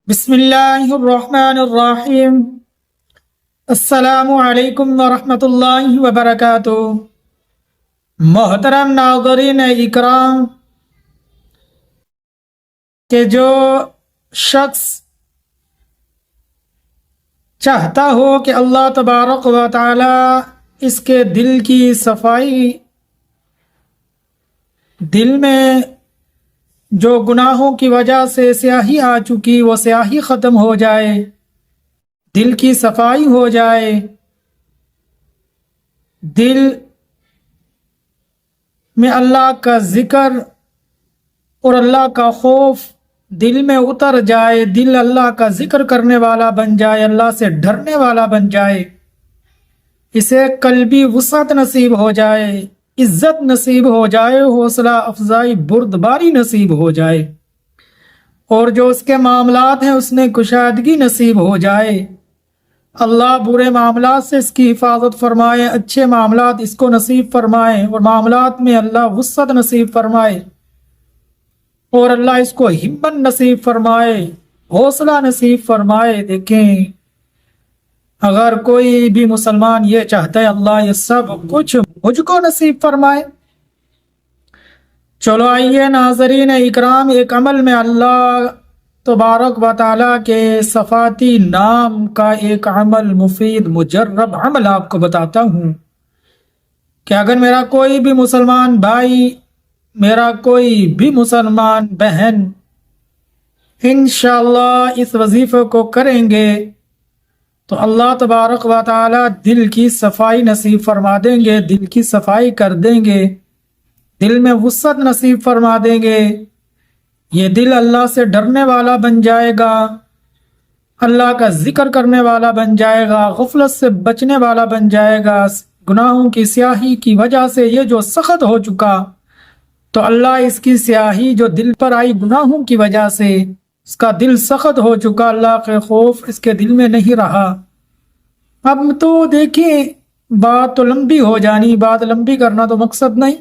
بسم اللہ الرحمن الرحیم۔ السلام علیکم ورحمۃ اللہ وبرکاتہ۔ محترم ناظرین اکرام، کہ جو شخص چاہتا ہو کہ اللہ تبارک و تعالی اس کے دل کی صفائی، دل میں جو گناہوں کی وجہ سے سیاہی آ چکی وہ سیاہی ختم ہو جائے، دل کی صفائی ہو جائے، دل میں اللہ کا ذکر اور اللہ کا خوف دل میں اتر جائے، دل اللہ کا ذکر کرنے والا بن جائے، اللہ سے ڈرنے والا بن جائے، اسے قلبی وسعت نصیب ہو جائے، عزت نصیب ہو جائے، حوصلہ افزائی بردباری نصیب ہو جائے، اور جو اس کے معاملات ہیں اس میں کشادگی نصیب ہو جائے۔ اللہ برے معاملات سے اس کی حفاظت فرمائے، اچھے معاملات اس کو نصیب فرمائے، اور معاملات میں اللہ وسعت نصیب فرمائے، اور اللہ اس کو ہمت نصیب فرمائے، حوصلہ نصیب فرمائے۔ دیکھیں، اگر کوئی بھی مسلمان یہ چاہتا ہے اللہ یہ سب کچھ مجھ کو نصیب فرمائے، چلو آئیے ناظرین اکرام، ایک عمل میں اللہ تبارک و تعالیٰ کے صفاتی نام کا ایک عمل، مفید مجرب عمل آپ کو بتاتا ہوں کہ اگر میرا کوئی بھی مسلمان بھائی، میرا کوئی بھی مسلمان بہن انشاءاللہ اس وظیفے کو کریں گے تو اللہ تبارک و تعالی دل کی صفائی نصیب فرما دیں گے، دل کی صفائی کر دیں گے، دل میں وسعت نصیب فرما دیں گے۔ یہ دل اللہ سے ڈرنے والا بن جائے گا، اللہ کا ذکر کرنے والا بن جائے گا، غفلت سے بچنے والا بن جائے گا۔ گناہوں کی سیاہی کی وجہ سے یہ جو سخت ہو چکا، تو اللہ اس کی سیاہی جو دل پر آئی گناہوں کی وجہ سے، اس کا دل سخت ہو چکا، اللہ کے خوف اس کے دل میں نہیں رہا۔ اب تو دیکھیں، بات تو لمبی ہو جانی، بات لمبی کرنا تو مقصد نہیں۔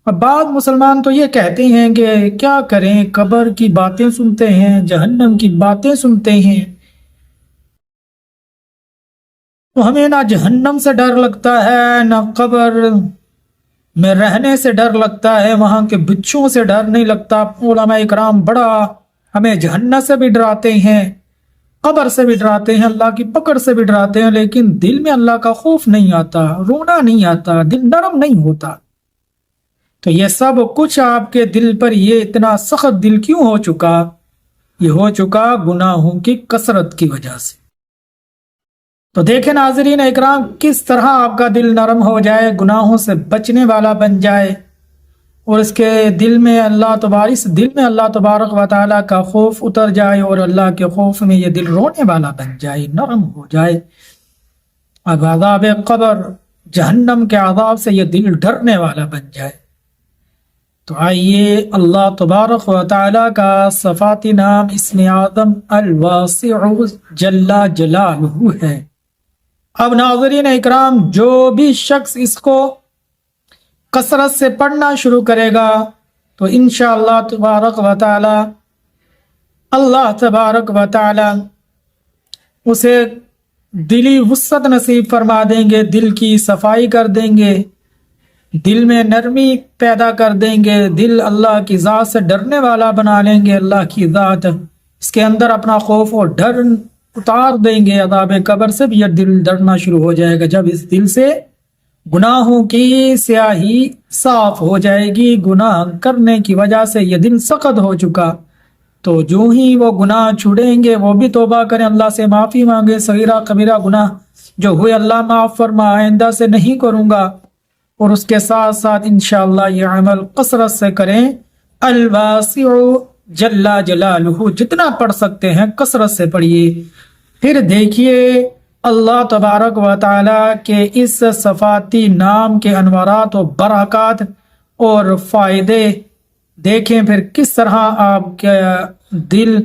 اب بعض مسلمان تو یہ کہتے ہیں کہ کیا کریں، قبر کی باتیں سنتے ہیں، جہنم کی باتیں سنتے ہیں، تو ہمیں نہ جہنم سے ڈر لگتا ہے، نہ قبر میں رہنے سے ڈر لگتا ہے، وہاں کے بچھوں سے ڈر نہیں لگتا۔ علماء اکرام بڑا ہمیں جہنم سے بھی ڈراتے ہیں، قبر سے بھی ڈراتے ہیں، اللہ کی پکڑ سے بھی ڈراتے ہیں، لیکن دل میں اللہ کا خوف نہیں آتا، رونا نہیں آتا، دل نرم نہیں ہوتا۔ تو یہ سب کچھ آپ کے دل پر یہ اتنا سخت دل کیوں ہو چکا؟ یہ ہو چکا گناہوں کی کثرت کی وجہ سے۔ تو دیکھیں ناظرین اکرام، کس طرح آپ کا دل نرم ہو جائے، گناہوں سے بچنے والا بن جائے، اور اس کے دل میں اللہ تبارک و تعالیٰ کا خوف اتر جائے، اور اللہ کے خوف میں یہ دل رونے والا بن جائے، نرم ہو جائے۔ اب عذاب قبر، جہنم کے عذاب سے یہ دل ڈرنے والا بن جائے۔ تو آئیے اللہ تبارک و تعالیٰ کا صفاتی نام اسم اعظم الواسع جل جلالہ ہے۔ اب ناظرین اکرام، جو بھی شخص اس کو کثرت سے پڑھنا شروع کرے گا تو انشاءاللہ تبارک و تعالی اللہ تبارک و تعالی اسے دلی وسعت نصیب فرما دیں گے، دل کی صفائی کر دیں گے، دل میں نرمی پیدا کر دیں گے، دل اللہ کی ذات سے ڈرنے والا بنا لیں گے۔ اللہ کی ذات اس کے اندر اپنا خوف اور ڈر اتار دیں گے۔ عذاب قبر سے بھی یہ دل ڈرنا شروع ہو جائے گا جب اس دل سے گناہوں کی سیاہی صاف ہو جائے گی۔ گناہ کرنے کی وجہ سے یہ دل سخت ہو چکا، تو جو ہی وہ گناہ چھوڑیں گے، وہ بھی توبہ کریں، اللہ سے معافی مانگے، صغیرہ کبیرہ گناہ جو ہوئے اللہ معاف فرما، آئندہ سے نہیں کروں گا، اور اس کے ساتھ ساتھ انشاءاللہ یہ عمل کثرت سے کریں۔ الواسع جل جلالہ جتنا پڑھ سکتے ہیں کثرت سے پڑھیے، پھر دیکھیے اللہ تبارک و تعالیٰ کے اس صفاتی نام کے انوارات و برکات اور فائدے دیکھیں، پھر کس طرح آپ کے دل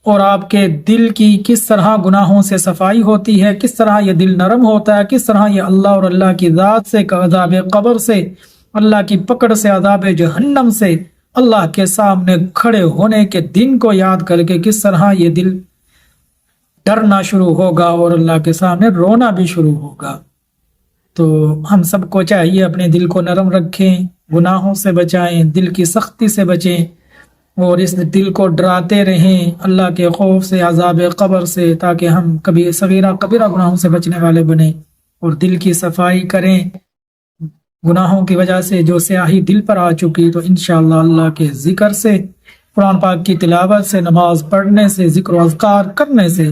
اور آپ کے دل کی کس طرح گناہوں سے صفائی ہوتی ہے، کس طرح یہ دل نرم ہوتا ہے، کس طرح یہ اللہ اور اللہ کی ذات سے، عذاب قبر سے، اللہ کی پکڑ سے، عذاب جہنم سے اللہ کے سامنے کھڑے ہونے کے دن کو یاد کر کے کس طرح یہ دل ڈرنا شروع ہوگا اور اللہ کے سامنے رونا بھی شروع ہوگا۔ تو ہم سب کو چاہیے اپنے دل کو نرم رکھیں، گناہوں سے بچائیں، دل کی سختی سے بچیں، اور اس دل کو ڈراتے رہیں اللہ کے خوف سے، عذاب قبر سے، تاکہ ہم کبھی صغیرہ کبیرہ گناہوں سے بچنے والے بنیں، اور دل کی صفائی کریں۔ گناہوں کی وجہ سے جو سیاہی دل پر آ چکی تو انشاءاللہ اللہ کے ذکر سے، قرآن پاک کی تلاوت سے، نماز پڑھنے سے، ذکر و اذکار کرنے سے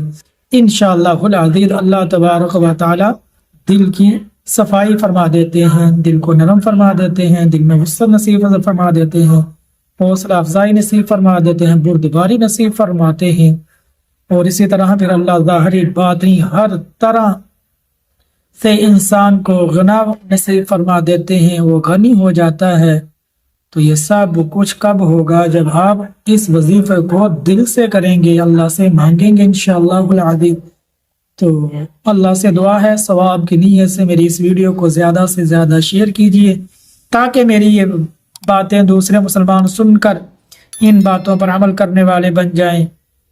انشاءاللہ العزیز اللہ تبارک و تعالی دل کی صفائی فرما دیتے ہیں، دل کو نرم فرما دیتے ہیں، دل میں وسعت نصیب فرما دیتے ہیں، حوصلہ افزائی نصیب فرما دیتے ہیں، بردباری نصیب فرماتے ہیں، اور اسی طرح پھر اللہ ظاہری باطنی ہر طرح سے انسان کو غنا نصیب فرما دیتے ہیں، وہ غنی ہو جاتا ہے۔ تو یہ سب کچھ کب ہوگا؟ جب آپ اس وظیفے کو دل سے کریں گے، اللہ سے مانگیں گے انشاءاللہ العظیم۔ تو اللہ سے دعا ہے ثواب کی نیت سے میری اس ویڈیو کو زیادہ سے زیادہ شیئر کیجیے، تاکہ میری یہ باتیں دوسرے مسلمان سن کر ان باتوں پر عمل کرنے والے بن جائیں۔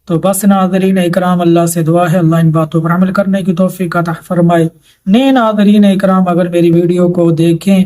تو بس ناظرین اکرام، اللہ سے دعا ہے اللہ ان باتوں پر عمل کرنے کی توفیق عطا فرمائے۔ نئے ناظرین اکرام، اگر میری ویڈیو کو دیکھیں